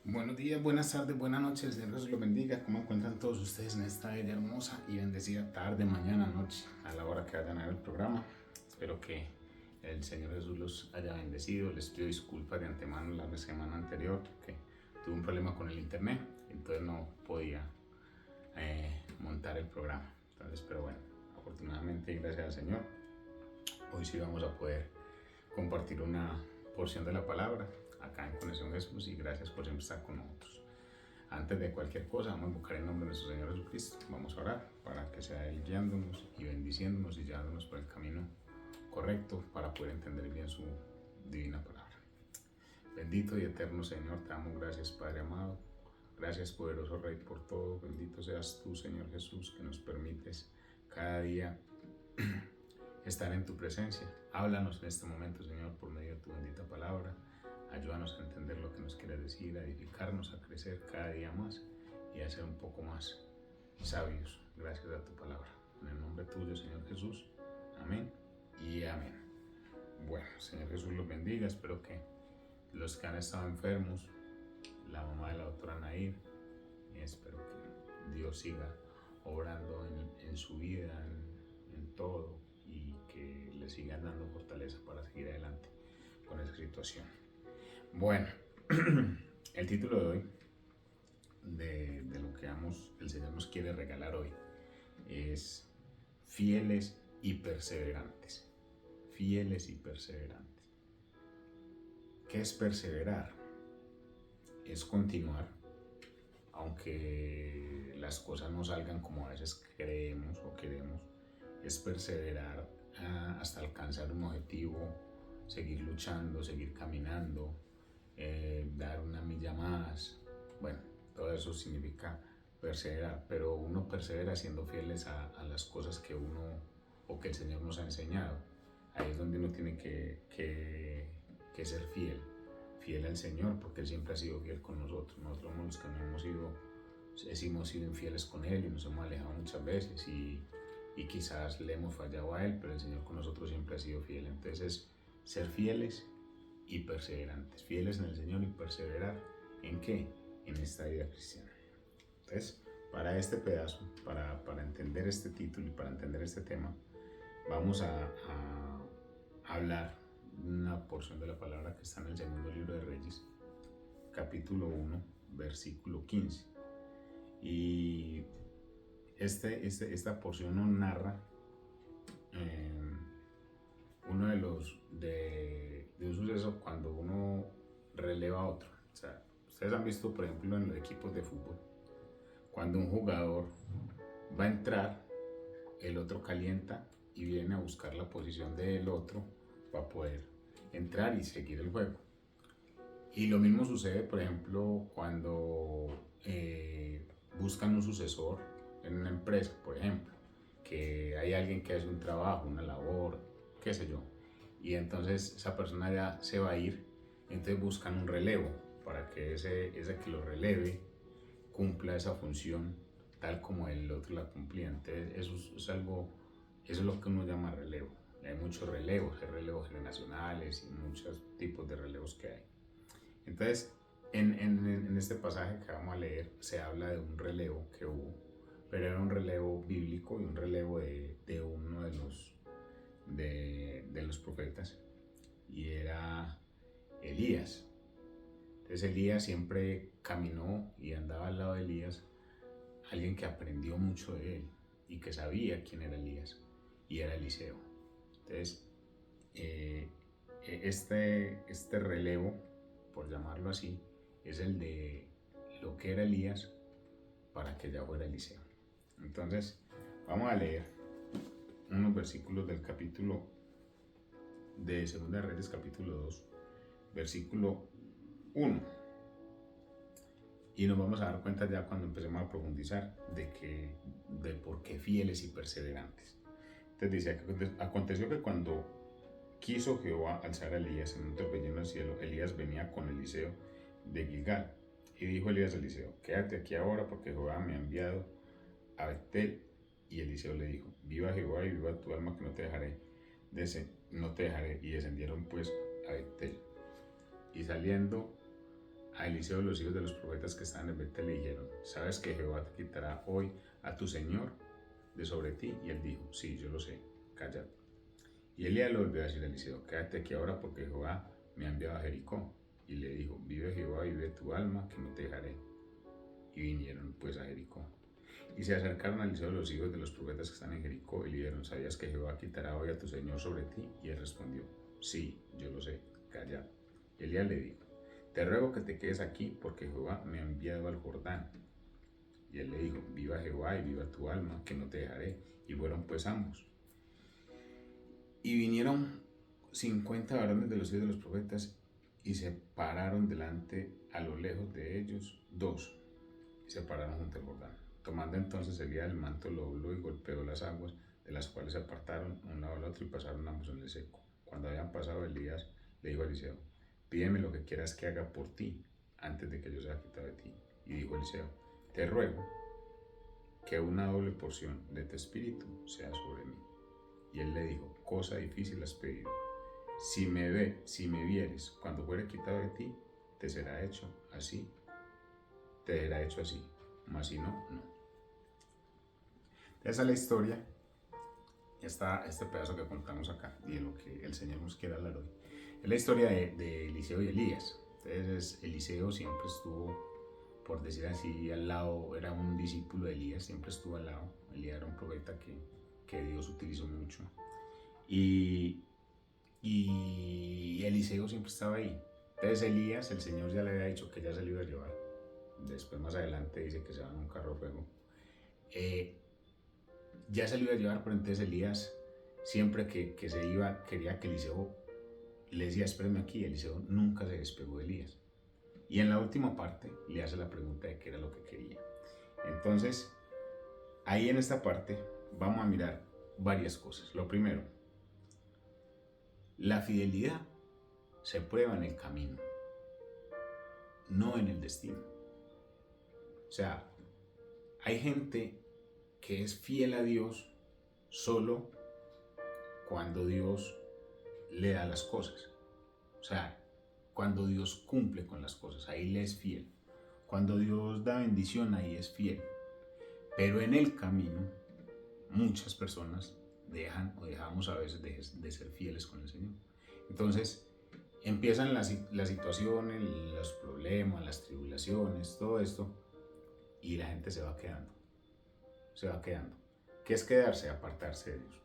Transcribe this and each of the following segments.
Buenos días, buenas tardes, buenas noches, el Señor Jesús los bendiga. ¿Cómo encuentran todos ustedes en esta bella, hermosa y bendecida tarde, mañana, noche, a la hora que vayan a ver el programa? Espero que el Señor Jesús los haya bendecido. Les pido disculpas de antemano la semana anterior que tuve un problema con el internet, entonces no podía montar el programa. Entonces, pero bueno, afortunadamente, gracias al Señor, hoy sí vamos a poder compartir una porción de la palabra acá en Conexión Jesús, y gracias por siempre estar con nosotros. Antes de cualquier cosa, vamos a invocar el nombre de nuestro Señor Jesucristo. Vamos a orar para que sea Él guiándonos y bendiciéndonos y llevándonos por el camino correcto para poder entender bien su divina palabra. Bendito y eterno Señor, te damos gracias, Padre amado. Gracias, poderoso Rey, por todo. Bendito seas tú, Señor Jesús, que nos permites cada día estar en tu presencia. Háblanos en este momento, Señor, por medio de tu bendita palabra. Ayúdanos a entender lo que nos quieres decir, a edificarnos, a crecer cada día más y a ser un poco más sabios gracias a tu palabra. En el nombre tuyo, Señor Jesús. Amén y amén. Bueno, Señor Jesús los bendiga. Espero que los que han estado enfermos, la mamá de la doctora Nair, espero que Dios siga obrando en su vida, en todo, y que le sigan dando fortaleza para seguir adelante con esa situación. Bueno, el título de hoy, de lo que el Señor nos quiere regalar hoy, es fieles y perseverantes. Fieles y perseverantes. ¿Qué es perseverar? Es continuar, aunque las cosas no salgan como a veces creemos o queremos. Es perseverar hasta alcanzar un objetivo, seguir luchando, seguir caminando, dar una milla más. Bueno, todo eso significa perseverar, pero uno persevera siendo fieles a las cosas que uno o que el Señor nos ha enseñado. Ahí es donde uno tiene que ser fiel al Señor, porque Él siempre ha sido fiel con nosotros. Nosotros somos los que no hemos sido infieles con Él y nos hemos alejado muchas veces, y quizás le hemos fallado a Él, pero el Señor con nosotros siempre ha sido fiel. Entonces es ser fieles y perseverantes, fieles en el Señor y perseverar ¿en qué? En esta vida cristiana. Entonces, para este pedazo, para entender este título y para entender este tema, vamos a hablar una porción de la palabra que está en el segundo libro de Reyes, capítulo 1, versículo 15. Y esta porción nos narra uno de un suceso cuando uno releva a otro. O sea, ustedes han visto, por ejemplo, en los equipos de fútbol, cuando un jugador va a entrar, el otro calienta y viene a buscar la posición del otro para poder entrar y seguir el juego. Y lo mismo sucede, por ejemplo, cuando buscan un sucesor en una empresa, por ejemplo, que hay alguien que hace un trabajo, una labor, qué sé yo, y entonces esa persona ya se va a ir, entonces buscan un relevo para que ese que lo releve cumpla esa función tal como el otro la cumplía. Entonces eso es lo que uno llama relevo. Hay muchos relevos, hay relevos generacionales y muchos tipos de relevos que hay. Entonces, en este pasaje que vamos a leer se habla de un relevo que hubo, pero era un relevo bíblico y un relevo de uno de los profetas, y era Elías. Entonces Elías siempre caminó y andaba al lado de Elías alguien que aprendió mucho de él y que sabía quién era Elías, y era Eliseo. Entonces este relevo, por llamarlo así, es el de lo que era Elías para que ya fuera Eliseo. Entonces vamos a leer unos versículos del capítulo de Segunda de Reyes, capítulo 2, versículo 1, y nos vamos a dar cuenta ya cuando empecemos a profundizar de por qué fieles y perseverantes. Entonces dice: aconteció que cuando quiso Jehová alzar a Elías en un torbellino del cielo, Elías venía con Eliseo de Gilgal. Y dijo Elías a Eliseo: quédate aquí ahora, porque Jehová me ha enviado a Betel. Y Eliseo le dijo: viva Jehová y viva tu alma, que no te dejaré. Y descendieron pues a Betel. Y saliendo A Eliseo los hijos de los profetas que estaban en Betel le dijeron: ¿sabes que Jehová te quitará hoy a tu señor de sobre ti? Y él dijo: sí, yo lo sé, callad. Y Elías le volvió a decir a Eliseo: quédate aquí ahora, porque Jehová me ha enviado a Jericó. Y le dijo: vive Jehová, vive tu alma, que no te dejaré. Y vinieron pues a Jericó. Y se acercaron a Eliseo los hijos de los profetas que están en Jericó y le dijeron: ¿sabías que Jehová quitará hoy a tu señor sobre ti? Y él respondió: sí, yo lo sé, callad. Y Elías le dijo: te ruego que te quedes aquí, porque Jehová me ha enviado al Jordán. Y él le dijo: viva Jehová y viva tu alma, que no te dejaré. Y fueron pues ambos. Y vinieron 50 varones de los hijos de los profetas y se pararon delante a lo lejos de ellos dos, y se pararon junto al Jordán. Tomando entonces Elías el manto, lo dobló y golpeó las aguas, de las cuales se apartaron un lado al otro y pasaron ambos en el seco. Cuando habían pasado, Elías le dijo a Eliseo: pídeme lo que quieras que haga por ti, antes de que yo sea quitado de ti. Y dijo Eliseo: te ruego que una doble porción de tu espíritu sea sobre mí. Y él le dijo: cosa difícil has pedido. Si me vieres cuando fuere quitado de ti, te será hecho así, mas si no, no. Esa es la historia, este pedazo que contamos acá y de lo que el Señor nos quiere hablar hoy. Es la historia de Eliseo y Elías. Entonces, Eliseo siempre estuvo, por decir así, al lado, era un discípulo de Elías, siempre estuvo al lado. Elías era un profeta que Dios utilizó mucho. Y Eliseo siempre estaba ahí. Entonces Elías, el Señor ya le había dicho que ya se lo iba a llevar. Después más adelante dice que se va en un carro de fuego. Ya se lo iba a llevar, pero entonces Elías siempre que se iba quería que Eliseo le decía: espérame aquí. Eliseo nunca se despegó de Elías. Y en la última parte le hace la pregunta de qué era lo que quería. Entonces, ahí en esta parte vamos a mirar varias cosas. Lo primero, la fidelidad se prueba en el camino, no en el destino. O sea, hay gente que es fiel a Dios solo cuando Dios le da las cosas. O sea, cuando Dios cumple con las cosas, ahí le es fiel. Cuando Dios da bendición, ahí es fiel. Pero en el camino, muchas personas dejan o dejamos a veces de ser fieles con el Señor. Entonces, empiezan las situaciones, los problemas, las tribulaciones, todo esto, y la gente se va quedando. ¿Qué es quedarse? Apartarse de Dios.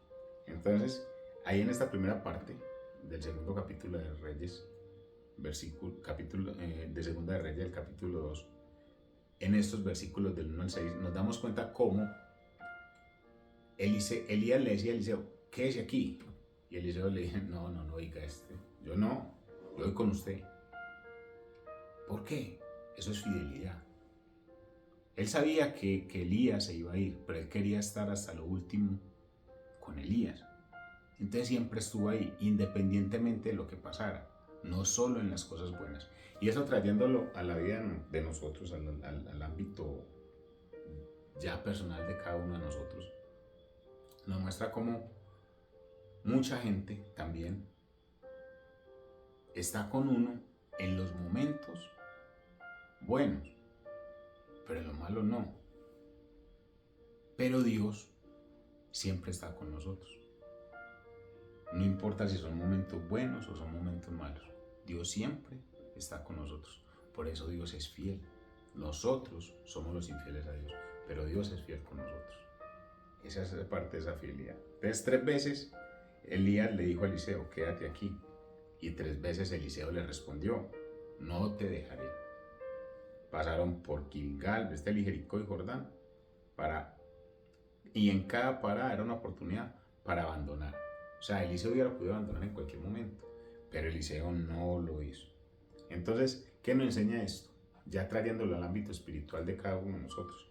Entonces, ahí en esta primera parte del segundo capítulo de Reyes, capítulo de Segunda de Reyes, del capítulo 2, en estos versículos del 1 al 6, nos damos cuenta cómo Elías le decía a Eliseo: quédese aquí. Y Eliseo le dice: no, oiga, yo voy con usted. ¿Por qué? Eso es fidelidad. Él sabía que Elías se iba a ir, pero él quería estar hasta lo último con Elías. Entonces siempre estuvo ahí, independientemente de lo que pasara, no solo en las cosas buenas. Y eso, trayéndolo a la vida de nosotros, al ámbito ya personal de cada uno de nosotros, nos muestra cómo mucha gente también está con uno en los momentos buenos, pero en lo malo no. Pero Dios siempre está con nosotros. No importa si son momentos buenos o son momentos malos, Dios siempre está con nosotros. Por eso Dios es fiel. Nosotros somos los infieles a Dios, pero Dios es fiel con nosotros. Esa es parte de esa fidelidad. Entonces, 3 veces Elías le dijo a Eliseo: quédate aquí. Y 3 veces Eliseo le respondió: no te dejaré. Pasaron por Gilgal, Betel, Jericó y Jordán, y en cada parada era una oportunidad para abandonar. O sea, Eliseo hubiera podido abandonar en cualquier momento, pero Eliseo no lo hizo. Entonces, ¿qué nos enseña esto? Ya trayéndolo al ámbito espiritual de cada uno de nosotros.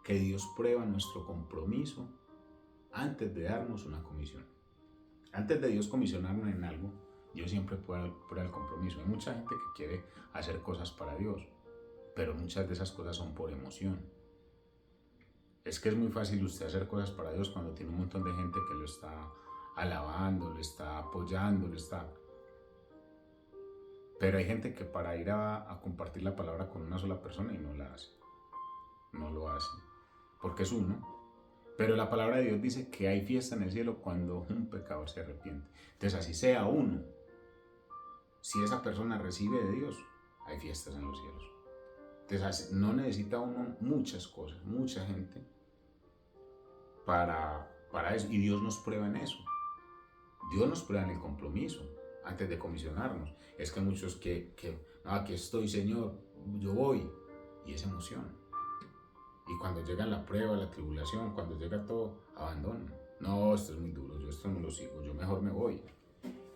Que Dios prueba nuestro compromiso antes de darnos una comisión. Antes de Dios comisionarnos en algo, Dios siempre prueba el compromiso. Hay mucha gente que quiere hacer cosas para Dios, pero muchas de esas cosas son por emoción. Es que es muy fácil usted hacer cosas para Dios cuando tiene un montón de gente que lo está alabando, lo está apoyando, Pero hay gente que para ir a compartir la palabra con una sola persona y no la hace. No lo hace. Porque es uno. Pero la palabra de Dios dice que hay fiesta en el cielo cuando un pecador se arrepiente. Entonces, así sea uno, si esa persona recibe de Dios, hay fiestas en los cielos. Entonces, no necesita uno muchas cosas, mucha gente para eso. Y Dios nos prueba en eso. Dios nos prueba en el compromiso antes de comisionarnos. Es que muchos aquí estoy, Señor, yo voy. Y es emoción. Y cuando llega la prueba, la tribulación, cuando llega todo, abandonan. No, esto es muy duro, yo esto no lo sigo, yo mejor me voy.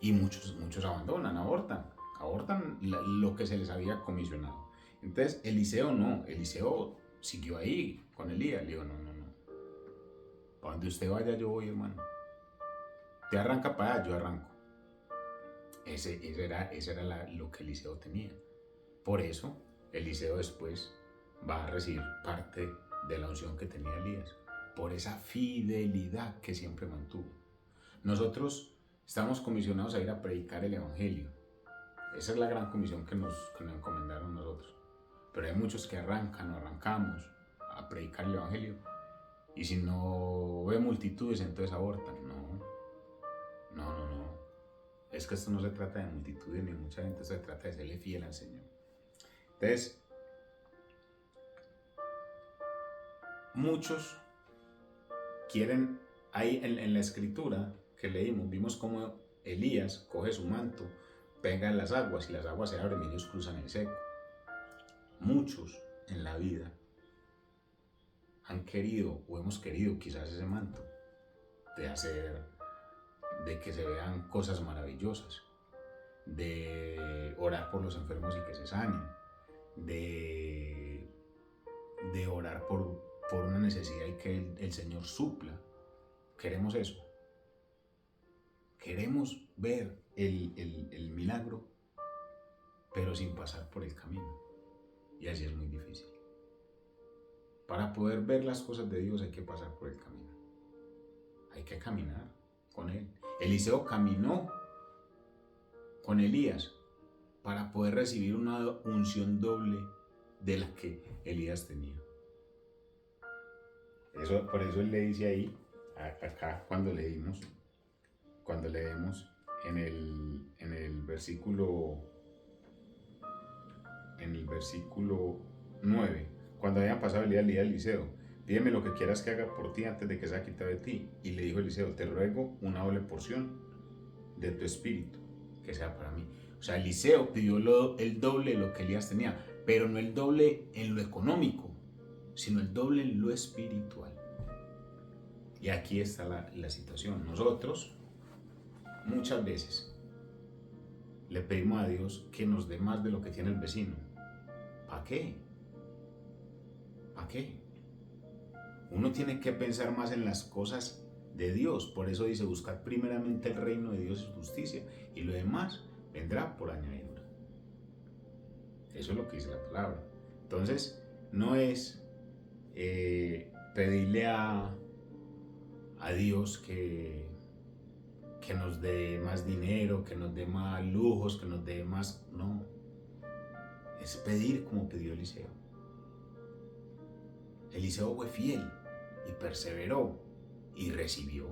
Y muchos abandonan, abortan lo que se les había comisionado. Entonces, Eliseo no, Eliseo siguió ahí con Elías. Le dijo, no. Para donde usted vaya, yo voy, hermano. Te arranca para allá, yo arranco. Ese era lo que Eliseo tenía. Por eso, Eliseo después va a recibir parte de la unción que tenía Elías, por esa fidelidad que siempre mantuvo. Nosotros estamos comisionados a ir a predicar el Evangelio. Esa es la gran comisión que nos encomendaron nosotros. Pero hay muchos que arrancamos a predicar el Evangelio, y si no ve multitudes, entonces abortan. No. Es que esto no se trata de multitudes ni de mucha gente, se trata de serle fiel al Señor. Entonces, muchos quieren, ahí en la escritura que leímos, vimos cómo Elías coge su manto, pega en las aguas y las aguas se abren y ellos cruzan el seco. Muchos en la vida han querido o hemos querido quizás ese manto de que se vean cosas maravillosas, de orar por los enfermos y que se sanen, de orar por una necesidad y que el Señor supla. Queremos eso. Queremos ver el milagro, pero sin pasar por el camino. Y así es muy difícil. Para poder ver las cosas de Dios hay que pasar por el camino. Hay que caminar con Él. Eliseo caminó con Elías para poder recibir una unción doble de la que Elías tenía. Por eso él le dice ahí, acá cuando leemos en el versículo 9, cuando hayan pasado Elías, le dijo a Eliseo, pídeme lo que quieras que haga por ti antes de que sea quitado de ti. Y le dijo Eliseo, te ruego una doble porción de tu espíritu, que sea para mí. O sea, Eliseo pidió el doble de lo que Elías tenía, pero no el doble en lo económico, sino el doble en lo espiritual. Y aquí está la situación. Nosotros muchas veces le pedimos a Dios que nos dé más de lo que tiene el vecino. ¿Para qué? ¿Para qué? Uno tiene que pensar más en las cosas de Dios. Por eso dice, buscad primeramente el reino de Dios y justicia, y lo demás vendrá por añadidura. Eso es lo que dice la palabra. Entonces, no es pedirle a Dios que nos dé más dinero, que nos dé más lujos, que nos dé más... No. Es pedir como pidió Eliseo. Eliseo fue fiel y perseveró y recibió.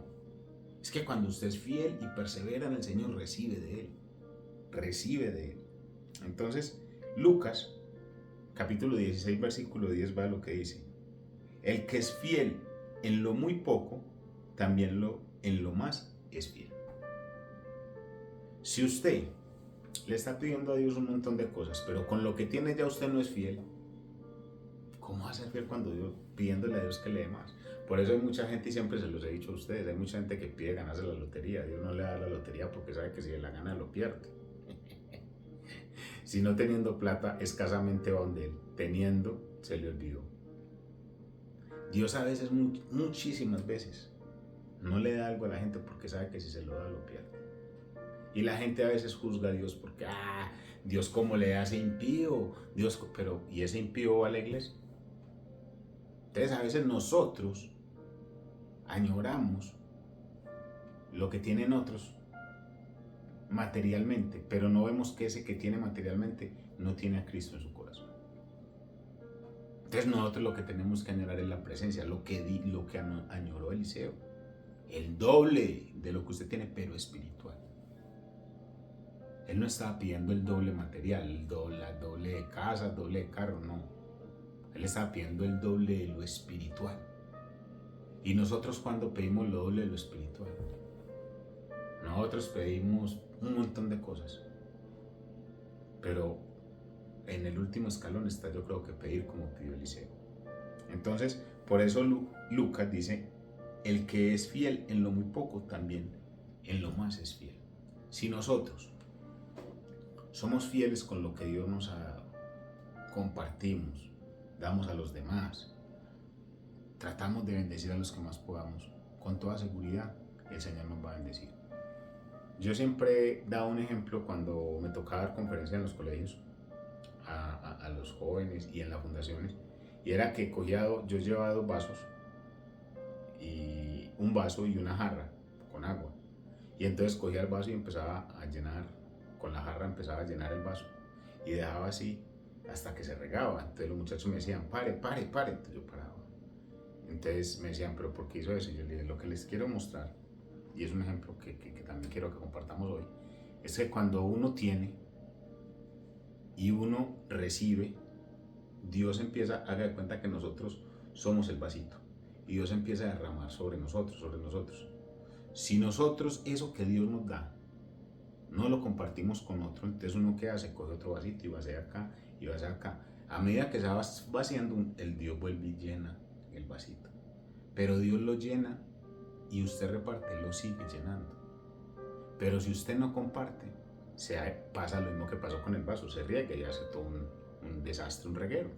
Es que cuando usted es fiel y persevera en el Señor, recibe de Él. Recibe de Él. Entonces, Lucas, capítulo 16, versículo 10, va a lo que dice. El que es fiel en lo muy poco, también en lo más es fiel. Si usted le está pidiendo a Dios un montón de cosas, pero con lo que tiene ya usted no es fiel, ¿cómo va a ser fiel cuando Dios, pidiéndole a Dios que le dé más? Por eso hay mucha gente, y siempre se los he dicho a ustedes, hay mucha gente que pide ganarse la lotería. Dios no le da la lotería porque sabe que si la gana lo pierde. Si no teniendo plata, escasamente va donde Él. Teniendo, se le olvidó. Dios a veces, muchísimas veces, no le da algo a la gente porque sabe que si se lo da, lo pierde. Y la gente a veces juzga a Dios porque, Dios cómo le hace impío, pero ¿y ese impío va a la iglesia? Entonces a veces nosotros añoramos lo que tienen otros, materialmente, pero no vemos que ese que tiene materialmente no tiene a Cristo en su corazón. Entonces nosotros lo que tenemos que añorar es la presencia, lo que añoró Eliseo, el doble de lo que usted tiene, pero espiritual. Él no estaba pidiendo el doble material, el doble de casa, el doble de carro, no. Él estaba pidiendo el doble de lo espiritual. Y nosotros cuando pedimos lo doble de lo espiritual, nosotros pedimos un montón de cosas, pero en el último escalón está, yo creo, que pedir como pidió Eliseo. Entonces, por eso Lucas dice, el que es fiel en lo muy poco, también en lo más es fiel. Si nosotros somos fieles con lo que Dios nos ha dado, compartimos, damos a los demás, tratamos de bendecir a los que más podamos, con toda seguridad el Señor nos va a bendecir. Yo siempre he dado un ejemplo cuando me tocaba dar conferencias en los colegios a los jóvenes y en las fundaciones, y era que yo llevaba 2 vasos, y un vaso y una jarra con agua, y entonces cogía el vaso y empezaba a llenar, con la jarra empezaba a llenar el vaso, y dejaba así hasta que se regaba. Entonces los muchachos me decían, pare, entonces yo paraba. Entonces me decían, pero ¿por qué hizo eso? Y yo le dije, lo que les quiero mostrar, y es un ejemplo que también quiero que compartamos hoy, es que cuando uno tiene y uno recibe, Dios empieza, haga de cuenta que nosotros somos el vasito, y Dios empieza a derramar sobre nosotros. Si nosotros eso que Dios nos da no lo compartimos con otro, entonces uno ¿qué hace? Coge otro vasito y vacía acá y vacía acá. A medida que se va vaciando, el Dios vuelve y llena el vasito. Pero Dios lo llena y usted reparte, lo sigue llenando. Pero si usted no comparte, pasa lo mismo que pasó con el vaso, se riega y hace todo un desastre, un reguero.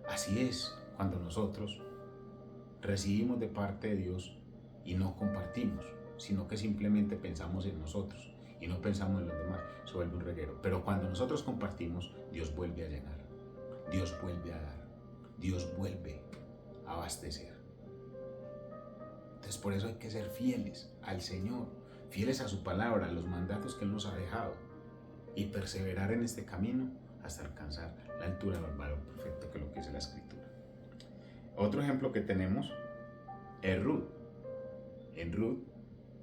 Así es cuando nosotros recibimos de parte de Dios y no compartimos, sino que simplemente pensamos en nosotros y no pensamos en los demás, se vuelve un reguero. Pero cuando nosotros compartimos, Dios vuelve a llenar, Dios vuelve a dar, Dios vuelve a abastecer. Entonces por eso hay que ser fieles al Señor, fieles a su palabra, a los mandatos que Él nos ha dejado, y perseverar en este camino hasta alcanzar la altura del varón perfecto, que es lo que dice la Escritura. Otro ejemplo que tenemos es Ruth. En Ruth,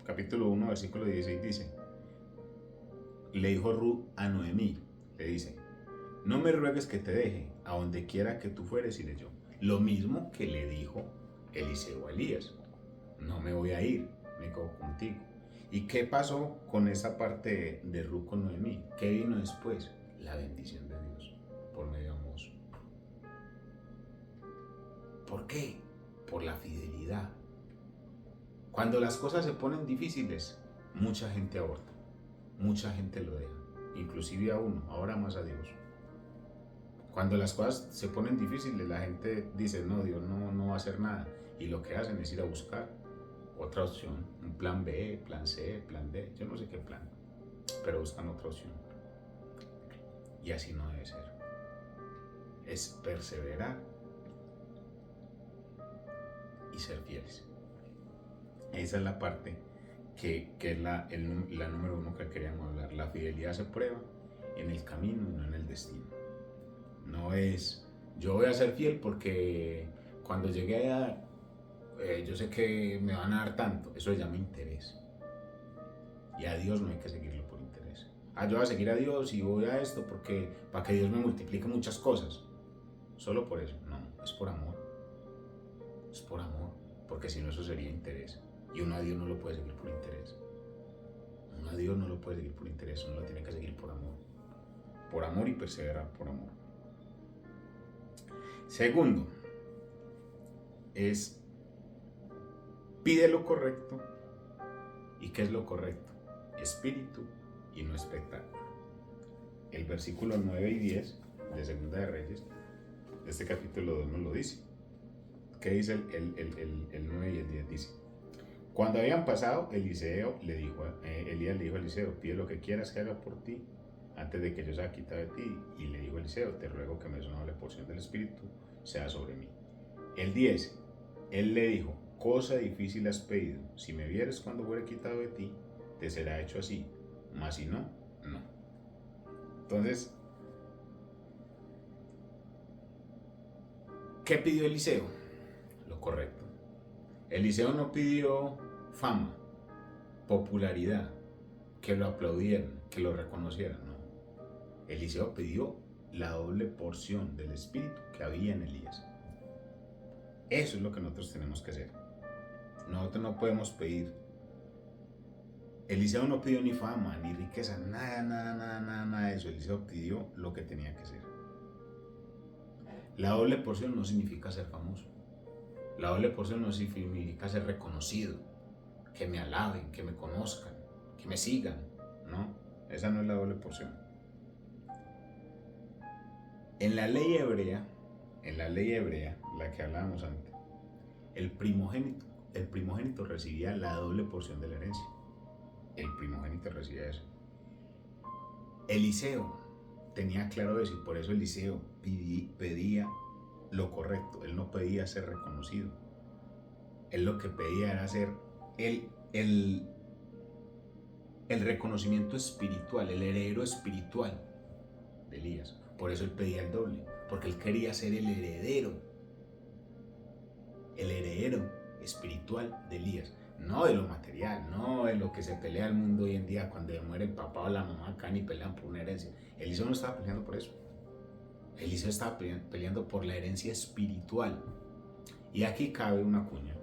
capítulo 1, versículo 16 dice, le dijo Ruth a Noemí, le dice, no me ruegues que te deje, a donde quiera que tú fueres iré yo. Lo mismo que le dijo Eliseo a Elías, no me voy a ir, me quedo contigo. ¿Y qué pasó con esa parte de Ruth con Noemí? ¿Qué vino después? La bendición de Dios por medio de Amós. ¿Por qué? Por la fidelidad. Cuando las cosas se ponen difíciles, mucha gente aborta, mucha gente lo deja, inclusive a uno, ahora más a Dios. Cuando las cosas se ponen difíciles, la gente dice, no, Dios no va a hacer nada, y lo que hacen es ir a buscar otra opción, un plan B, plan C, plan D, yo no sé qué plan, pero buscan otra opción. Y así no debe ser. Es perseverar y ser fieles. Esa es la parte que es la número 1 que queríamos hablar. La fidelidad se prueba en el camino y no en el destino. No es, yo voy a ser fiel porque cuando llegue allá, yo sé que me van a dar tanto. Eso se llama interés. Y a Dios no hay que seguirlo por interés. Yo voy a seguir a Dios y voy a esto porque para que Dios me multiplique muchas cosas. Solo por eso. No, es por amor. Es por amor. Porque si no, eso sería interés. Y uno a Dios no lo puede seguir por interés. Uno a Dios no lo puede seguir por interés. Uno lo tiene que seguir por amor. Por amor y perseverar por amor. Segundo, es pide lo correcto. ¿Y qué es lo correcto? Espíritu y no espectáculo. El versículo 9 y 10 de Segunda de Reyes, de este capítulo 2 nos lo dice. ¿Qué dice el 9 y el 10? Dice, cuando habían pasado, Elías le dijo a Eliseo, pide lo que quieras que haga por ti, antes de que yo sea quitado de ti. Y le dijo a Eliseo, te ruego que me des una doble porción del Espíritu sea sobre mí. El 10, él le dijo, cosa difícil has pedido, si me vieres cuando fuere quitado de ti, te será hecho así, mas si no, no. Entonces, ¿qué pidió Eliseo? Lo correcto. Eliseo no pidió fama, popularidad, que lo aplaudieran, que lo reconocieran, no. Eliseo pidió la doble porción del espíritu que había en Elías. Eso es lo que nosotros tenemos que hacer. Nosotros no podemos pedir. Eliseo no pidió ni fama, ni riqueza, nada de eso. Eliseo pidió lo que tenía que ser. La doble porción no significa ser famoso. La doble porción no significa ser reconocido, que me alaben, que me conozcan, que me sigan. No, esa no es la doble porción. En la ley hebrea, la que hablábamos antes, el primogénito recibía la doble porción de la herencia. El primogénito recibía eso. Eliseo tenía claro eso y por eso Eliseo pedía lo correcto. Él no pedía ser reconocido. Él lo que pedía era ser el reconocimiento espiritual, el heredero espiritual de Elías. Por eso él pedía el doble, porque él quería ser el heredero espiritual de Elías. No de lo material, no de lo que se pelea el mundo hoy en día cuando muere el papá o la mamá acá ni pelean por una herencia. Eliseo no estaba peleando por eso. Eliseo estaba peleando por la herencia espiritual. Y aquí cabe una cuña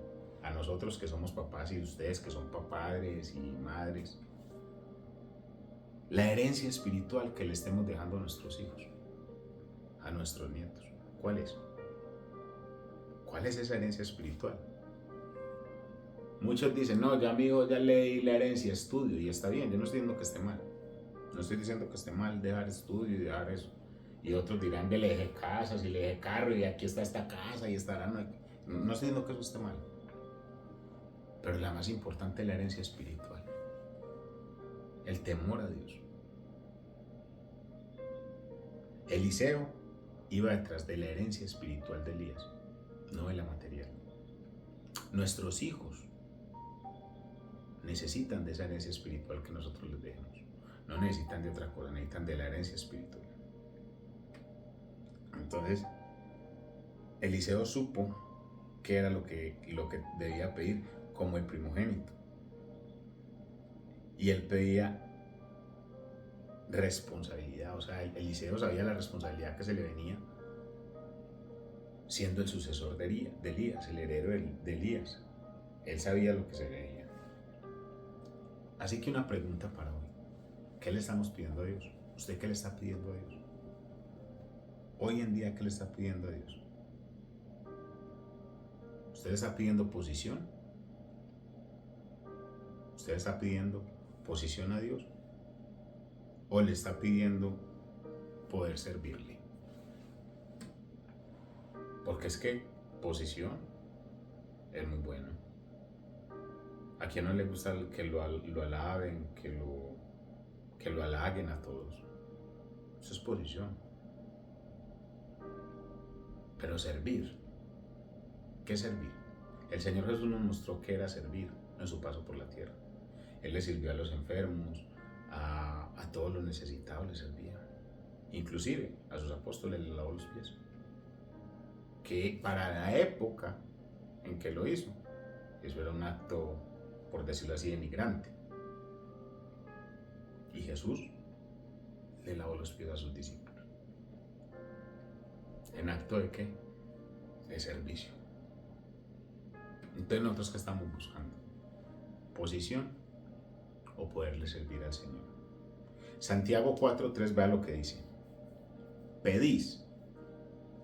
a nosotros que somos papás y ustedes que son padres y madres. La herencia espiritual que le estemos dejando a nuestros hijos, a nuestros nietos. ¿Cuál es? ¿Cuál es esa herencia espiritual? Muchos dicen, no, ya mi hijo ya leí la herencia, estudio, y está bien, yo no estoy diciendo que esté mal. No estoy diciendo que esté mal dejar estudio y dejar eso. Y otros dirán, le dejé casas y le dejé carro y aquí está esta casa y estará. No estoy diciendo que eso esté mal. Pero la más importante es la herencia espiritual. El temor a Dios. Eliseo iba detrás de la herencia espiritual de Elías, no de la material. Nuestros hijos necesitan de esa herencia espiritual que nosotros les dejemos. No necesitan de otra cosa, necesitan de la herencia espiritual. Entonces, Eliseo supo qué era lo que debía pedir como el primogénito. Y él pedía responsabilidad, o sea, Eliseo sabía la responsabilidad que se le venía siendo el sucesor de Elías, el heredero de Elías. Él sabía lo que se venía. Así que una pregunta para hoy. ¿Qué le estamos pidiendo a Dios? ¿Usted qué le está pidiendo a Dios? Hoy en día, ¿qué le está pidiendo a Dios? ¿Usted le está pidiendo posición? ¿Usted le está pidiendo posición a Dios? ¿O le está pidiendo poder servirle? Porque es que posición es muy bueno. ¿A quién no le gusta que lo alaben, que lo halaguen a todos? Eso es posición. Pero servir, ¿qué servir? El Señor Jesús nos mostró que era servir en su paso por la tierra. Él le sirvió a los enfermos, a todos los necesitados le servía. Inclusive a sus apóstoles le lavó los pies. Que para la época en que lo hizo, eso era un acto, por decirlo así, denigrante. Y Jesús le lavó los pies a sus discípulos. ¿En acto de qué? De servicio. Entonces, ¿nosotros qué estamos buscando? ¿Posición o poderle servir al Señor? Santiago 4:3, vea lo que dice. Pedís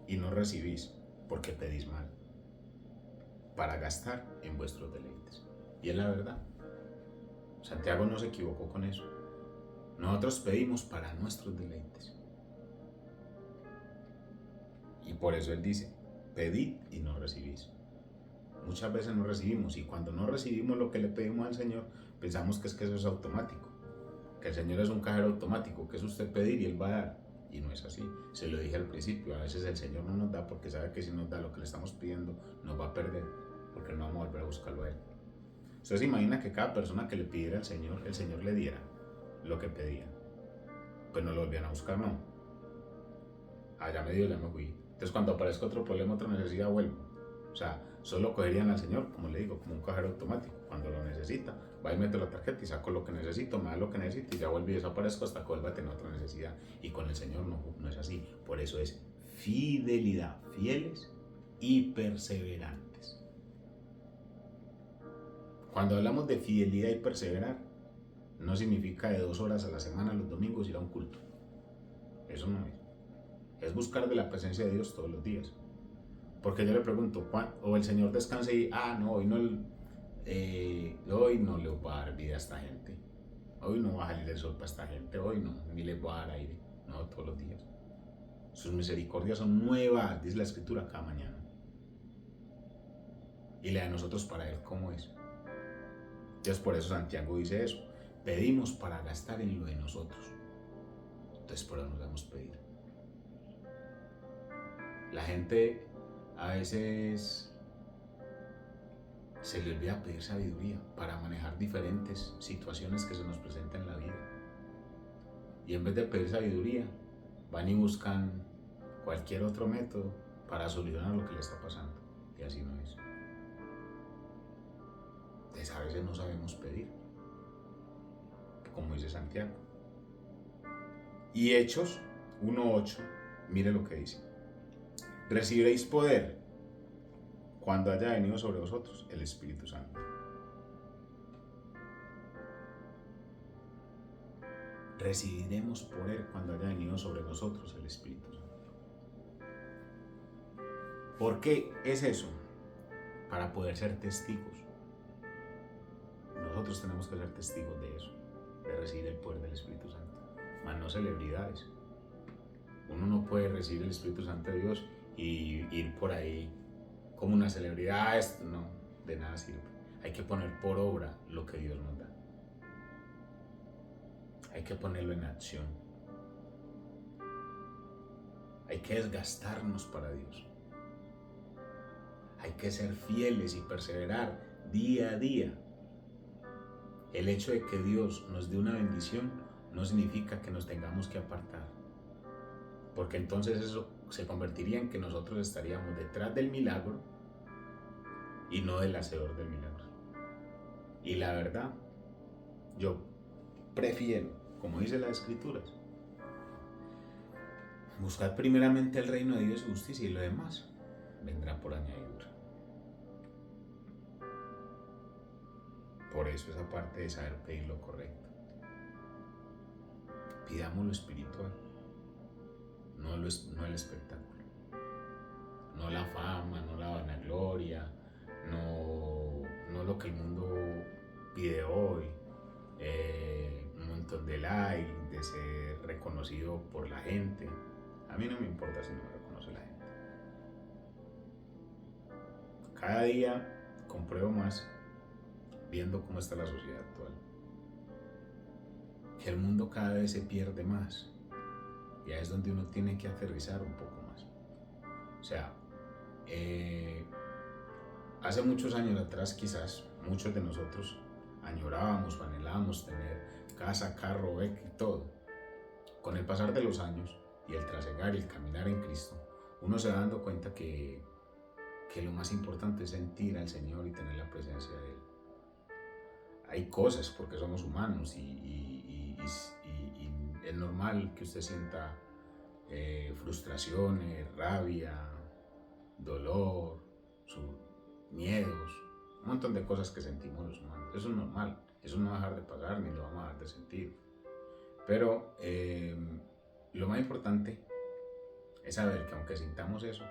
y no recibís, porque pedís mal, para gastar en vuestros deleites. Y es la verdad. Santiago no se equivocó con eso. Nosotros pedimos para nuestros deleites. Y por eso él dice, pedid y no recibís. Muchas veces no recibimos, y cuando no recibimos lo que le pedimos al Señor, pensamos que eso es automático, que el Señor es un cajero automático, que es usted pedir y Él va a dar. Y no es así. Se lo dije al principio, a veces el Señor no nos da porque sabe que si nos da lo que le estamos pidiendo, nos va a perder, porque no vamos a volver a buscarlo a Él. Usted se imagina que cada persona que le pidiera al Señor, el Señor le diera lo que pedían. Pues no lo volvían a buscar, no. Allá me dio, ya me fui. Entonces cuando aparezca otro problema, otra necesidad, vuelvo. O sea, solo cogerían al Señor, como le digo, como un cajero automático. Cuando lo necesita, va y mete la tarjeta y saco lo que necesito, me da lo que necesito y ya vuelvo y desaparezco hasta que vuelva a tener otra necesidad. Y con el Señor no es así. Por eso es fidelidad, fieles y perseverantes. Cuando hablamos de fidelidad y perseverar, no significa de 2 horas a la semana los domingos ir a un culto. Eso no es. Es buscar de la presencia de Dios todos los días. Porque yo le pregunto, o el Señor descansa y, no, hoy no le voy a dar vida a esta gente. Hoy no va a salir el sol para esta gente, hoy no, ni les voy a dar aire. No, todos los días. Sus misericordias son nuevas, dice la Escritura, cada mañana. Y la de nosotros para ver cómo es. Entonces por eso Santiago dice eso. Pedimos para gastar en lo de nosotros. Entonces por eso nos damos pedir. La gente a veces se le olvida pedir sabiduría para manejar diferentes situaciones que se nos presentan en la vida. Y en vez de pedir sabiduría, van y buscan cualquier otro método para solucionar lo que le está pasando. Y así no es. Entonces a veces no sabemos pedir, como dice Santiago. Y Hechos 1:8, mire lo que dice. Recibiréis poder cuando haya venido sobre vosotros el Espíritu Santo. Recibiremos poder cuando haya venido sobre nosotros el Espíritu Santo. ¿Por qué es eso? Para poder ser testigos. Nosotros tenemos que ser testigos de eso, de recibir el poder del Espíritu Santo, mas no celebridades. Uno no puede recibir el Espíritu Santo de Dios y ir por ahí como una celebridad. Esto no, de nada sirve. Hay que poner por obra lo que Dios nos da. Hay que ponerlo en acción. Hay que desgastarnos para Dios. Hay que ser fieles y perseverar día a día. El hecho de que Dios nos dé una bendición no significa que nos tengamos que apartar, porque entonces eso se convertiría en que nosotros estaríamos detrás del milagro y no del hacedor del milagro. Y la verdad, yo prefiero, como dice las Escrituras, buscar primeramente el reino de Dios y justicia, y lo demás vendrá por añadidura. Por eso esa parte de saber pedir lo correcto. Pidamos lo espiritual, no el espectáculo, no la fama, no la vanagloria, no lo que el mundo pide hoy, un montón de likes, de ser reconocido por la gente. A mí no me importa si no me reconoce la gente. Cada día compruebo más, viendo cómo está la sociedad actual, que el mundo cada vez se pierde más. Y ahí es donde uno tiene que aterrizar un poco más. O sea, hace muchos años atrás quizás muchos de nosotros añorábamos o anhelábamos tener casa, carro, beca y todo. Con el pasar de los años y el trasegar y el caminar en Cristo, uno se va dando cuenta que lo más importante es sentir al Señor y tener la presencia de Él. Hay cosas, porque somos humanos y es normal que usted sienta frustraciones, rabia, dolor, miedos, un montón de cosas que sentimos los humanos. Eso es normal, eso no va a dejar de pasar ni lo vamos a dejar de sentir. Pero lo más importante es saber que aunque sintamos eso,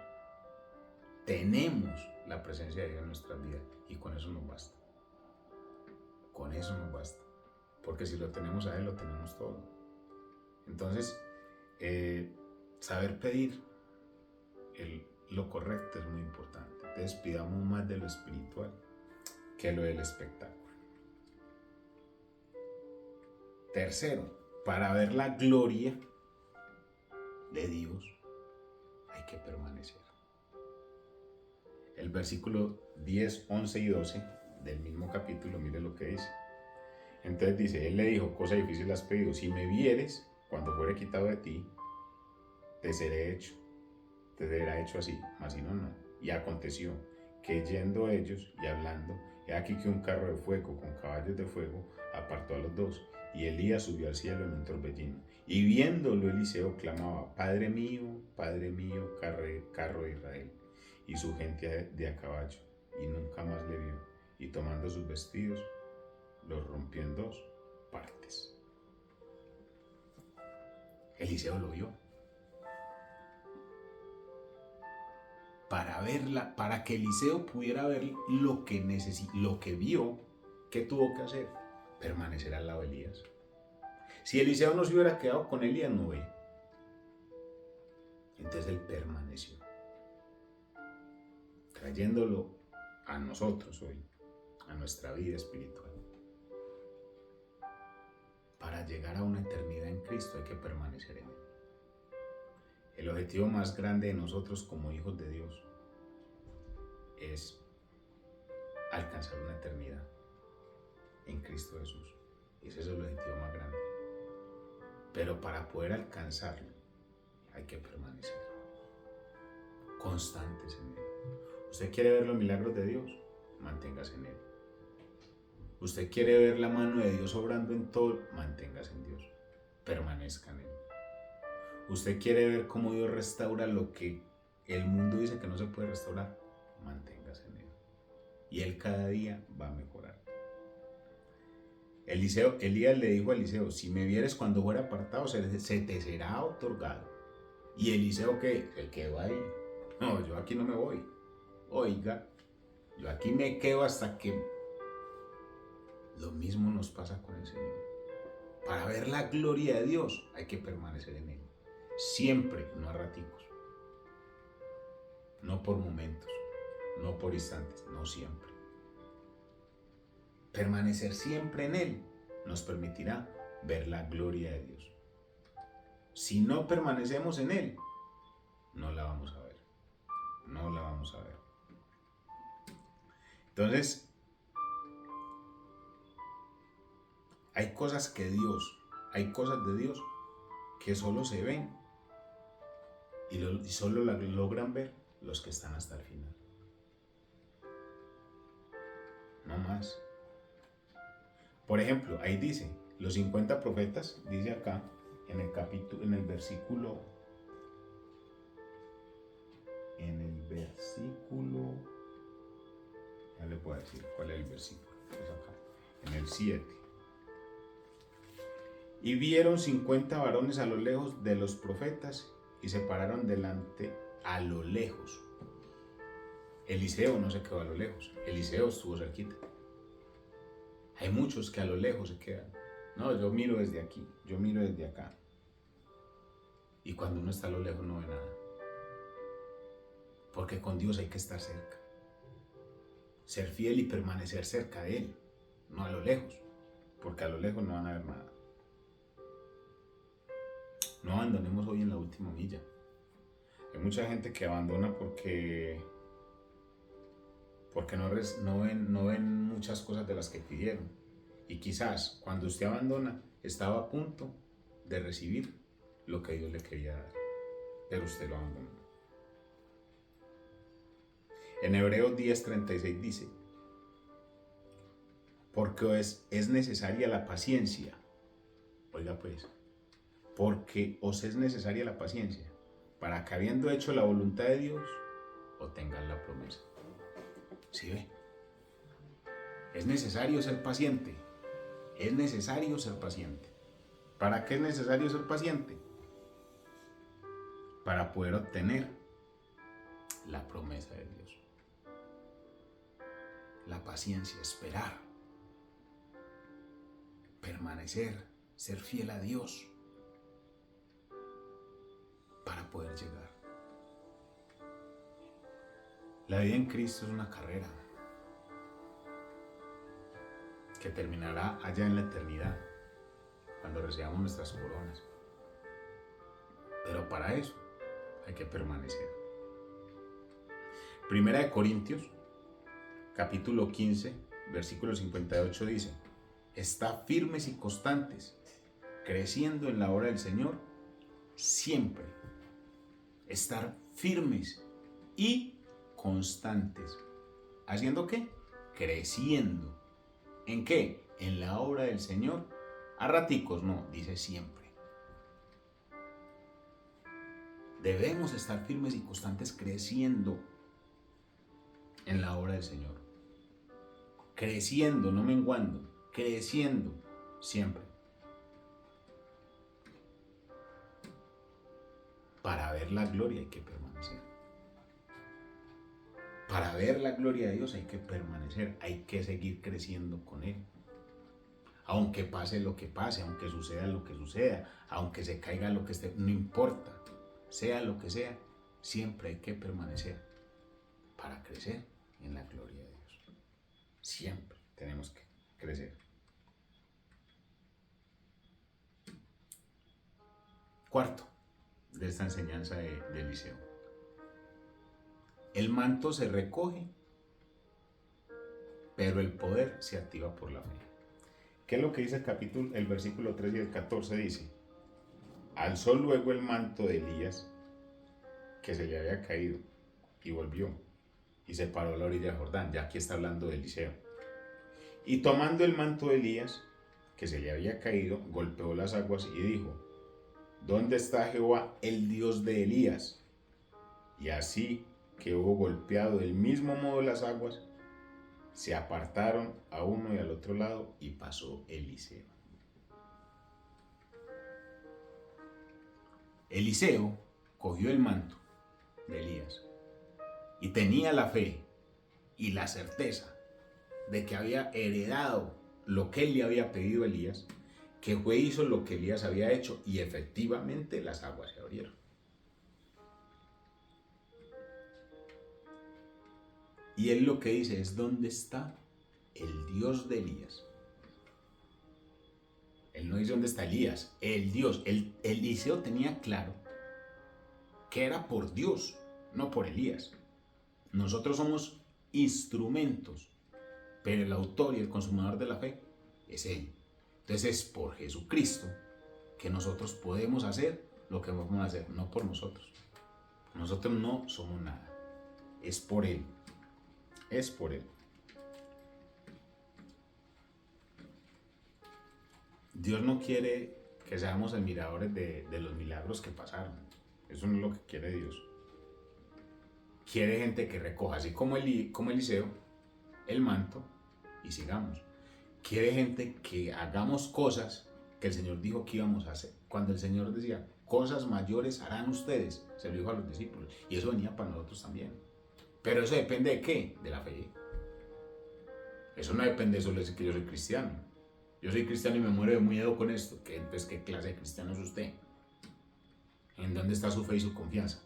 tenemos la presencia de Dios en nuestras vidas y con eso nos basta. Con eso nos basta. Porque si lo tenemos a Él, lo tenemos todo. Entonces, saber pedir lo correcto es muy importante. Entonces, pidamos más de lo espiritual que lo del espectáculo. Tercero, para ver la gloria de Dios hay que permanecer. El versículo 10, 11 y 12 del mismo capítulo, mire lo que dice. Entonces dice, él le dijo, cosa difícil has pedido, si me vieres, cuando fuere quitado de ti, te seré hecho, te será hecho así, mas si no, no. Y aconteció que yendo ellos y hablando, he aquí que un carro de fuego con caballos de fuego apartó a los dos, y Elías subió al cielo en un torbellino. Y viéndolo Eliseo clamaba, Padre mío, carro de Israel, y su gente de a caballo, y nunca más le vio, y tomando sus vestidos, los rompió en dos partes. Eliseo lo vio. Para que Eliseo pudiera ver lo que vio, ¿qué tuvo que hacer? Permanecer al lado de Elías. Si Eliseo no se hubiera quedado con Elías, no ve. Entonces él permaneció, trayéndolo a nosotros hoy, a nuestra vida espiritual. Para llegar a una eternidad en Cristo hay que permanecer en Él. El objetivo más grande de nosotros como hijos de Dios es alcanzar una eternidad en Cristo Jesús. Ese es el objetivo más grande. Pero para poder alcanzarlo hay que permanecer constantes en Él. ¿Usted quiere ver los milagros de Dios? Manténgase en Él. ¿Usted quiere ver la mano de Dios obrando en todo? Manténgase en Dios. Permanezca en Él. ¿Usted quiere ver cómo Dios restaura lo que el mundo dice que no se puede restaurar? Manténgase en Él. Y Él cada día va a mejorar. Elías le dijo a Eliseo, si me vieres cuando fuera apartado, se te será otorgado. ¿Y Eliseo qué? Se quedó ahí. No, yo aquí no me voy. Oiga, yo aquí me quedo hasta que... Lo mismo nos pasa con el Señor. Para ver la gloria de Dios hay que permanecer en Él. Siempre, no a raticos. No por momentos, no por instantes, no siempre. Permanecer siempre en Él nos permitirá ver la gloria de Dios. Si no permanecemos en Él, no la vamos a ver. No la vamos a ver. Entonces, hay cosas de Dios que solo se ven y solo la logran ver los que están hasta el final. No más. Por ejemplo, ahí dice, los 50 profetas, dice acá, en el versículo, ya le puedo decir cuál es el versículo, es acá, en el 7. Y vieron 50 varones a lo lejos de los profetas y se pararon delante a lo lejos. Eliseo no se quedó a lo lejos, Eliseo estuvo cerquita. Hay muchos que a lo lejos se quedan. No, yo miro desde aquí, yo miro desde acá. Y cuando uno está a lo lejos no ve nada. Porque con Dios hay que estar cerca. Ser fiel y permanecer cerca de Él, no a lo lejos. Porque a lo lejos no van a ver nada. No abandonemos hoy en la última milla. Hay mucha gente que abandona porque no ven muchas cosas de las que pidieron. Y quizás cuando usted abandona, estaba a punto de recibir lo que Dios le quería dar. Pero usted lo abandonó. En Hebreos 10:36 dice, porque es necesaria la paciencia. Oiga pues, porque os es necesaria la paciencia, para que habiendo hecho la voluntad de Dios, obtengan la promesa. ¿Sí ve? Es necesario ser paciente. Es necesario ser paciente. ¿Para qué es necesario ser paciente? Para poder obtener la promesa de Dios. La paciencia, esperar, permanecer, ser fiel a Dios para poder llegar. La vida en Cristo es una carrera que terminará allá en la eternidad, cuando recibamos nuestras coronas. Pero para eso hay que permanecer. Primera de Corintios, capítulo 15, versículo 58 dice, Estar firmes y constantes, creciendo en la obra del Señor, siempre. Estar firmes y constantes. ¿Haciendo qué? Creciendo. ¿En qué? En la obra del Señor. A raticos no, dice siempre. Debemos estar firmes y constantes creciendo en la obra del Señor. Creciendo, no menguando, creciendo siempre. Para ver la gloria hay que permanecer. Para ver la gloria de Dios hay que permanecer, hay que seguir creciendo con Él. Aunque pase lo que pase, aunque suceda lo que suceda, aunque se caiga lo que esté, no importa, sea lo que sea, siempre hay que permanecer para crecer en la gloria de Dios. Siempre tenemos que crecer. Cuarto de esta enseñanza de Eliseo. El manto se recoge, pero el poder se activa por la fe. ¿Qué es lo que dice el versículo 3 y el 14? Dice: alzó luego el manto de Elías, que se le había caído, y volvió, y se paró a la orilla de Jordán. Ya aquí está hablando de Eliseo. Y tomando el manto de Elías, que se le había caído, golpeó las aguas y dijo: ¿dónde está Jehová, el Dios de Elías? Y así que hubo golpeado del mismo modo las aguas, se apartaron a uno y al otro lado, y pasó Eliseo. Eliseo cogió el manto de Elías y tenía la fe y la certeza de que había heredado lo que él le había pedido a Elías, que hizo lo que Elías había hecho, y efectivamente las aguas se abrieron. Y él lo que dice es: ¿dónde está el Dios de Elías? Él no dice dónde está Elías, el Dios. Eliseo tenía claro que era por Dios, no por Elías. Nosotros somos instrumentos, pero el autor y el consumador de la fe es Él. Entonces es por Jesucristo que nosotros podemos hacer lo que vamos a hacer, no por nosotros. Nosotros no somos nada, es por Él. Es por Él. Dios no quiere que seamos admiradores de los milagros que pasaron. Eso no es lo que quiere Dios. Quiere gente que recoja, así como Eliseo, el manto y sigamos. Quiere gente que hagamos cosas que el Señor dijo que íbamos a hacer. Cuando el Señor decía: cosas mayores harán ustedes, se lo dijo a los discípulos. Y eso venía para nosotros también. Pero eso depende de ¿qué? De la fe. Eso no depende solo de que yo soy cristiano. Yo soy cristiano y me muero de miedo con esto. Entonces, ¿qué clase de cristiano es usted? ¿En dónde está su fe y su confianza?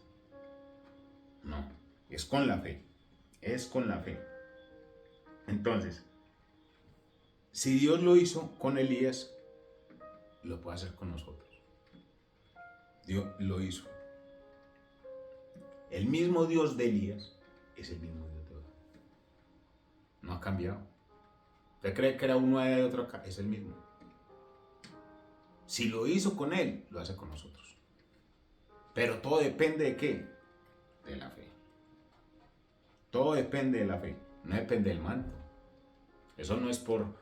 No, es con la fe. Es con la fe. Entonces, si Dios lo hizo con Elías, lo puede hacer con nosotros. Dios lo hizo. El mismo Dios de Elías es el mismo Dios de hoy. No ha cambiado. ¿Usted cree que era uno allá y otro acá? Es el mismo. Si lo hizo con él, lo hace con nosotros. Pero todo depende de ¿qué? De la fe. Todo depende de la fe. No depende del manto. Eso no es por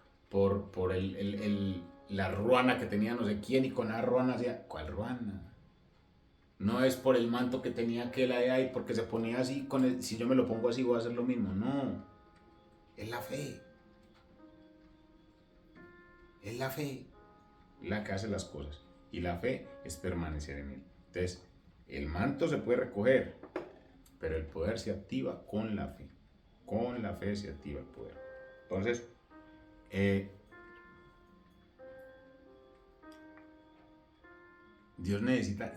la ruana que tenía no sé quién, y con la ruana hacía. ¿Cuál ruana? No es por el manto que tenía aquel allá y porque se ponía así, si yo me lo pongo así voy a hacer lo mismo. No. Es la fe. Es la fe la que hace las cosas. Y la fe es permanecer en él. Entonces, el manto se puede recoger, pero el poder se activa con la fe. Con la fe se activa el poder. Entonces,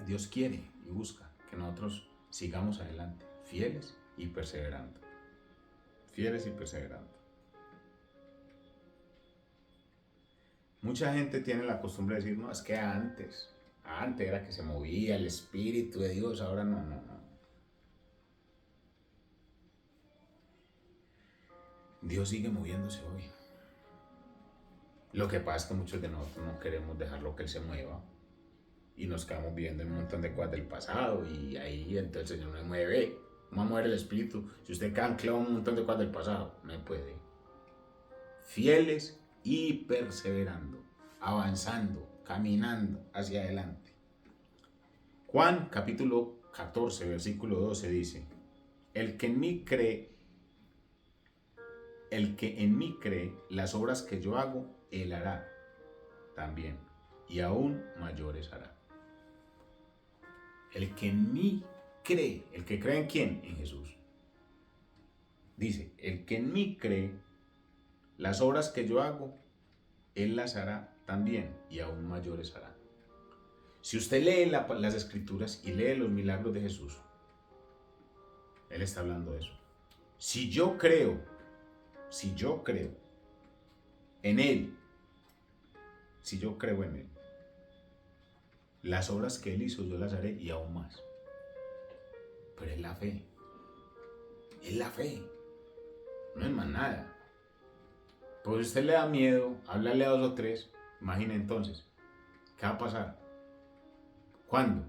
Dios quiere y busca que nosotros sigamos adelante, fieles y perseverando. Fieles y perseverando. Mucha gente tiene la costumbre de decir: no, es que antes era que se movía el Espíritu de Dios, ahora no. Dios sigue moviéndose hoy. Lo que pasa es que muchos de nosotros no queremos dejarlo que Él se mueva y nos quedamos viviendo en un montón de cosas del pasado y ahí entonces el Señor no mueve. ¿Cómo muere el espíritu? Si usted queda anclado en un montón de cosas del pasado, no puede. Fieles y perseverando, avanzando, caminando hacia adelante. Juan capítulo 14, versículo 12 dice, el que en mí cree, las obras que yo hago, él hará también, y aún mayores hará. El que en mí cree, ¿el que cree en quién? En Jesús. Dice, el que en mí cree, las obras que yo hago, él las hará también, y aún mayores hará. Si usted lee las escrituras y lee los milagros de Jesús, Él está hablando de eso. Si yo creo en Él, si yo creo en Él, las obras que Él hizo yo las haré y aún más. Pero es la fe. Es la fe. No es más nada. Pues usted le da miedo, háblale a 2 o 3, imagine entonces, ¿qué va a pasar? ¿Cuándo?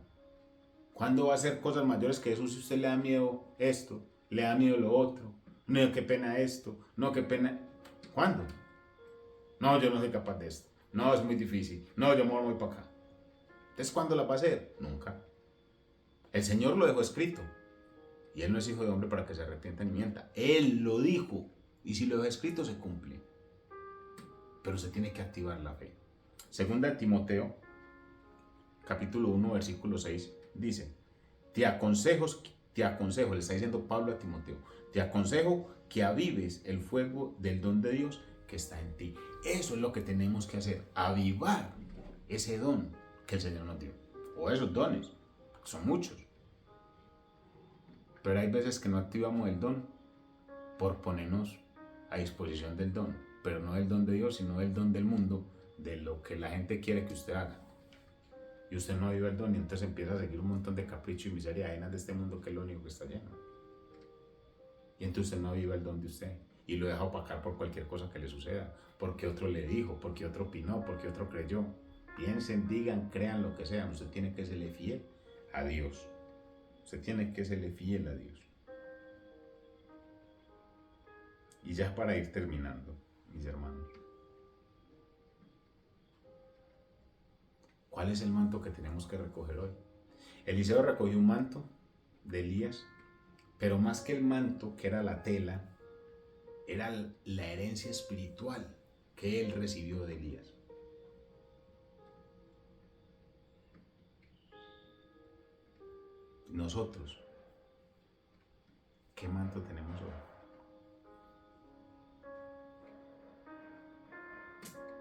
¿Cuándo va a hacer cosas mayores que eso si usted le da miedo esto, le da miedo lo otro? No, qué pena esto, no, qué pena. ¿Cuándo? No, yo no soy capaz de esto. No, es muy difícil. No, yo me voy para acá. Entonces, ¿cuándo la va a hacer? Nunca. El Señor lo dejó escrito. Y Él no es hijo de hombre para que se arrepienta ni mienta. Él lo dijo. Y si lo dejó escrito, se cumple. Pero se tiene que activar la fe. Segunda de Timoteo, capítulo 1, versículo 6, dice, te aconsejo, le está diciendo Pablo a Timoteo, te aconsejo que avives el fuego del don de Dios que está en ti. Eso es lo que tenemos que hacer, avivar ese don que el Señor nos dio. O esos dones, son muchos. Pero hay veces que no activamos el don por ponernos a disposición del don, pero no del don de Dios, sino del don del mundo, de lo que la gente quiere que usted haga. Y usted no vive el don y entonces empieza a seguir un montón de capricho y miseria ajenas de este mundo que es lo único que está lleno. Y entonces usted no vive el don de usted y lo deja opacar por cualquier cosa que le suceda, porque otro le dijo, porque otro opinó, porque otro creyó. Piensen, digan, crean lo que sean, usted tiene que serle fiel a Dios. Usted tiene que serle fiel a Dios. Y ya para ir terminando, mis hermanos, ¿cuál es el manto que tenemos que recoger hoy? Eliseo recogió un manto de Elías, pero más que el manto, que era la tela, era la herencia espiritual que él recibió de Elías. Nosotros, ¿qué manto tenemos hoy?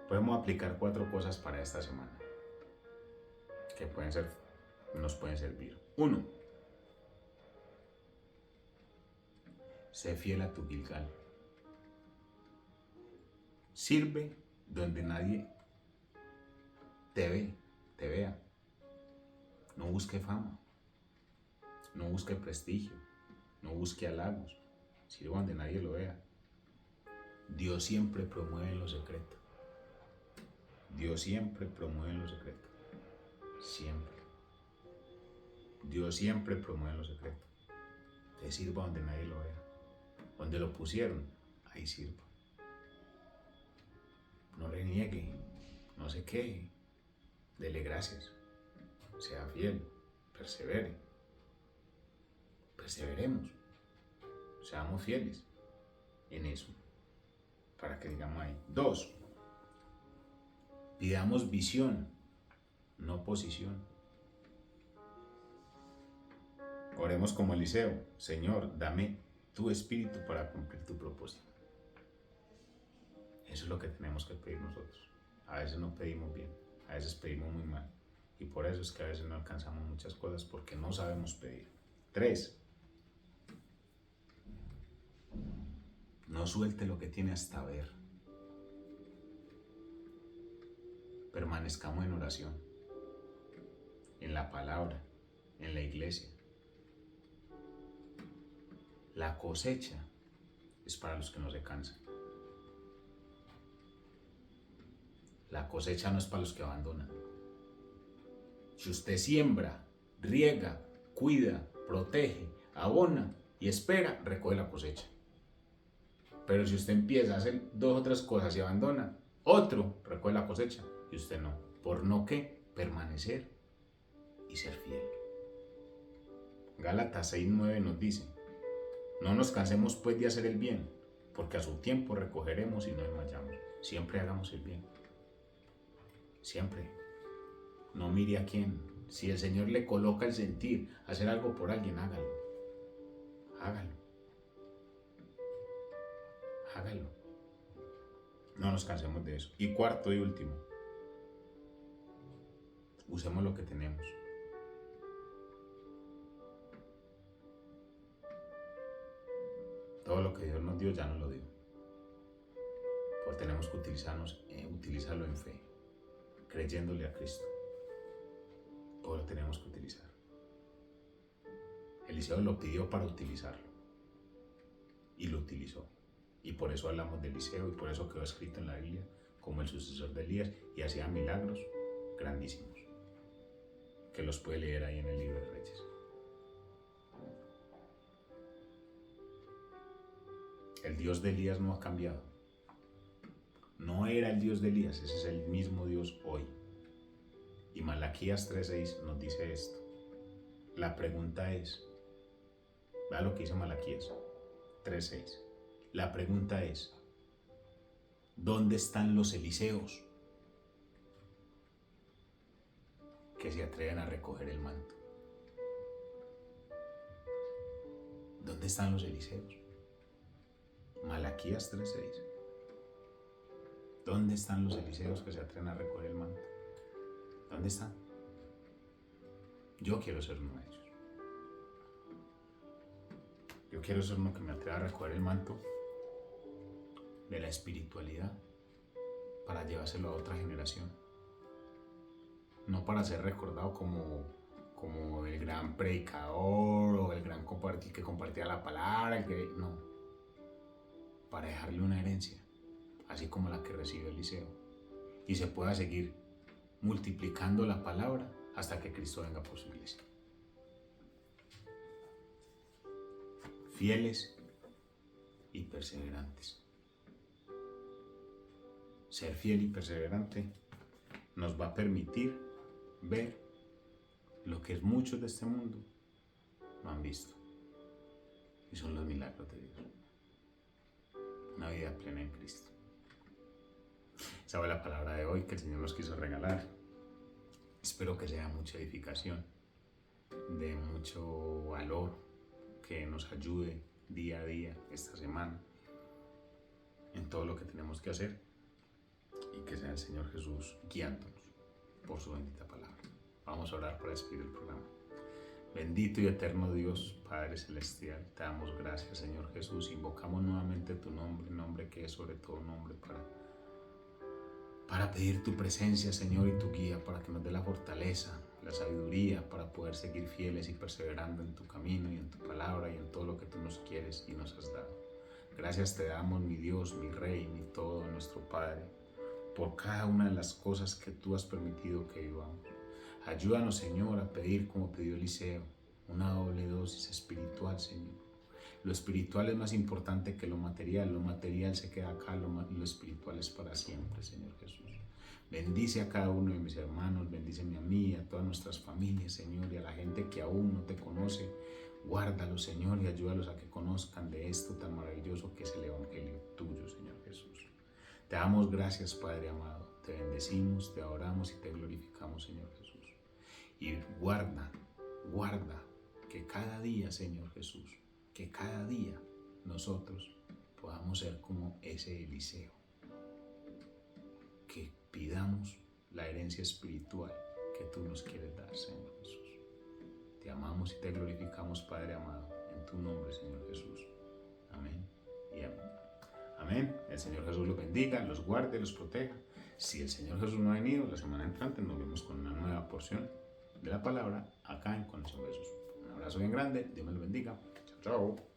Podemos aplicar 4 cosas para esta semana que nos pueden servir. 1. Sé fiel a tu Gilgal. Sirve donde nadie te vea. No busque fama, no busque prestigio, no busque halagos. Sirva donde nadie lo vea. Dios siempre promueve en lo secreto. Dios siempre promueve en lo secreto. Siempre. Dios siempre promueve en lo secreto. Te sirva donde nadie lo vea. Donde lo pusieron, ahí sirva. No reniegue, no se queje. Dele gracias. Sea fiel. Persevere. Perseveremos. Seamos fieles en eso. Para que digamos ahí. 2. Pidamos visión, no posición. Oremos como Eliseo. Señor, dame tu espíritu para cumplir tu propósito. Eso es lo que tenemos que pedir nosotros. A veces no pedimos bien, a veces pedimos muy mal. Y por eso es que a veces no alcanzamos muchas cosas porque no sabemos pedir. 3. No suelte lo que tiene hasta ver. Permanezcamos en oración, en la palabra, en la iglesia. La cosecha es para los que no se cansan. La cosecha no es para los que abandonan. Si usted siembra, riega, cuida, protege, abona y espera, recoge la cosecha. Pero si usted empieza a hacer 2 o 3 cosas y abandona, otro recoge la cosecha y usted no. ¿Por no qué? Permanecer y ser fiel. Gálatas 6:9 nos dice: no nos cansemos pues de hacer el bien, porque a su tiempo recogeremos y no desmayamos. Siempre hagamos el bien. Siempre. No mire a quién. Si el Señor le coloca el sentir, hacer algo por alguien, hágalo. Hágalo. Hágalo. No nos cansemos de eso. Y cuarto y último, usemos lo que tenemos. Todo lo que Dios nos dio ya nos lo dio. Pues tenemos que utilizarlo en fe, creyéndole a Cristo. Pues lo tenemos que utilizar. Eliseo lo pidió para utilizarlo. Y lo utilizó. Y por eso hablamos de Eliseo y por eso quedó escrito en la Biblia como el sucesor de Elías y hacía milagros grandísimos. Que los puede leer ahí en el libro de Reyes. El Dios de Elías no ha cambiado. No era el Dios de Elías, ese es el mismo Dios hoy. Y Malaquías 3:6 nos dice esto. La pregunta es, vea lo que dice Malaquías 3:6. La pregunta es, ¿dónde están los Eliseos que se atreven a recoger el manto? ¿Dónde están los Eliseos? Malaquías 3:6. ¿Dónde están los Eliseos que se atreven a recoger el manto? ¿Dónde están? Yo quiero ser uno de ellos. Yo quiero ser uno que me atreva a recoger el manto de la espiritualidad para llevárselo a otra generación. No para ser recordado como el gran predicador o el gran que compartía la palabra, no. Para dejarle una herencia, así como la que recibió Eliseo, y se pueda seguir multiplicando la palabra hasta que Cristo venga por su iglesia. Fieles y perseverantes. Ser fiel y perseverante nos va a permitir ver lo que muchos de este mundo no han visto, y son los milagros de Dios. Una vida plena en Cristo. Esa fue la palabra de hoy que el Señor nos quiso regalar. Espero que sea mucha edificación, de mucho valor, que nos ayude día a día, esta semana, en todo lo que tenemos que hacer, y que sea el Señor Jesús guiándonos por su bendita palabra. Vamos a orar para despedir el programa. Bendito y eterno Dios, Padre Celestial, te damos gracias, Señor Jesús. Invocamos nuevamente tu nombre, nombre que es sobre todo nombre, para pedir tu presencia, Señor, y tu guía, para que nos dé la fortaleza, la sabiduría, para poder seguir fieles y perseverando en tu camino y en tu palabra y en todo lo que tú nos quieres y nos has dado. Gracias te damos, mi Dios, mi Rey, mi todo, nuestro Padre, por cada una de las cosas que tú has permitido que vivamos. Ayúdanos, Señor, a pedir como pidió Eliseo, una doble dosis espiritual, Señor. Lo espiritual es más importante que lo material se queda acá, lo espiritual es para siempre, Señor Jesús. Bendice a cada uno de mis hermanos, bendíceme a mí, a todas nuestras familias, Señor, y a la gente que aún no te conoce. Guárdalos, Señor, y ayúdalos a que conozcan de esto tan maravilloso que es el Evangelio tuyo, Señor Jesús. Te damos gracias, Padre amado. Te bendecimos, te adoramos y te glorificamos, Señor Jesús. Y guarda que cada día, Señor Jesús, que cada día nosotros podamos ser como ese Eliseo. Que pidamos la herencia espiritual que tú nos quieres dar, Señor Jesús. Te amamos y te glorificamos, Padre amado, en tu nombre, Señor Jesús. Amén y amén. Amén. El Señor Jesús los bendiga, los guarde, los proteja. Si el Señor Jesús no ha venido, la semana entrante nos vemos con una nueva porción de la palabra acá en Conexión Jesús. Un abrazo bien grande, Dios me lo bendiga. Chao, chao.